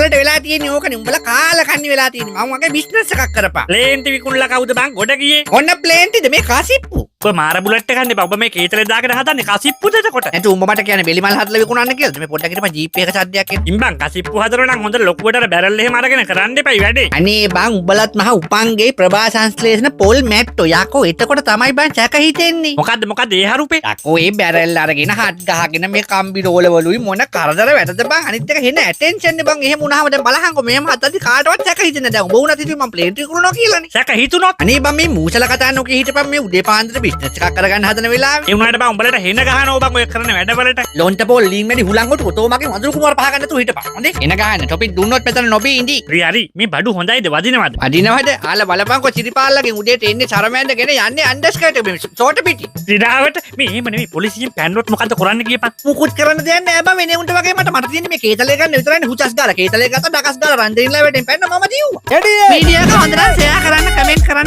උඹලට වෙලා තියෙන්නේ ඕකනේ. උඹලා කාලා කන්නේ වෙලා තියෙන්නේ. මම වගේ බිස්නස් එකක් කරපන්. ප්ලේන්ටි විකුණලා කවුද බං ගොඩ ගියේ? ඔන්න ප්ලේන්ටිද මේ කසිප්පු. ඔබ මාර බුලට් එක ගන්නේ බං. ඔබ මේ කේතලේ දාගෙන හදන්නේ කසිප්පුද එතකොට? නැතු උඹ මට කියන්නේ බෙලිමල් හදලා විකුණන්න කියලාද? මේ පොඩ්ඩක් හිටපන් ජීප් එක සද්දයක් එන්න. ඉම්බං කසිප්පු හදනවා නම් හොඳ ලොකුවට බැරල් එහෙම අරගෙන කරන්න එපයි වැඩේ. අනේ බං උඹලත් මහ උපංගේ ප්‍රභා සංශ්ලේෂණ පොල් මැට්ටෝ යකෝ එතකොට තමයි බං චැක හිතෙන්නේ. මොකද්ද ඒ හරුපේ? යකෝ ඒ බැරල් අරගෙන හත් ගහගෙන මේ කම්බි රෝලවලුයි මොන කරදර වැටද බං. අනිත් එක හෙන ඇටෙන්ෂන් නේ බං. එහෙම වුණාම දැන් බලහන්කො මෙහෙම හදද්දි කාටවත් චැක හිතෙන්නේ දැන් උඹ උනත් හිතුවේ මම ප්ලේන් විකුණනවා කියලානේ. සැක හිතුනොත් අනේ බං මේ මූසල කතා නොකිය හිටපන් මේ උදේ පාන්දර බිස්නස් එකක් කරගන්න හදන වෙලාවේ. ඒ උනාට බං උඹලට හෙන ගහනවා බං ඔය කරන වැඩවලට. ලොන්ට පොල් ලීන් වැඩි හුලං කොට ඔතෝ මගේ වඳුරු කුමාර පහ ගන්න තු හිටපන්. හොඳේ එන ගහන්න ටොපික් දුන්නොත් මෙතන නොබී ඉඳි. හරි මේ බඩු හොඳයිද වදිනවද? අදිනවද? ආලා බලපන්කො සිරිපාල්ලගෙන් උදේට එන්නේ සරමෑන්දගෙන යන්නේ අන්ඩර්ස්කර්ට් මේ ෂෝට් පිටි. ක්‍රීඩාවට මේ එහෙම නෙමෙයි පොලිසියෙන් පැන්නොත් මොකද්ද කරන්න කියපන්. මුකුත් කරන්න දෙයක් නෑ බං වෙනේ උන්ට වගේ මට තියෙන්නේ මේ කේතලේ ගන්න විතරයි හුචස් ගාලා කේතලේ ගත්තා ඩකස් ගාලා රන් දෙන්නලා වැටෙන් පැන්න මම දියුවා. මීඩියා එක හොඳට ෂෙයා කරන්න කමෙන්ට් කරන්න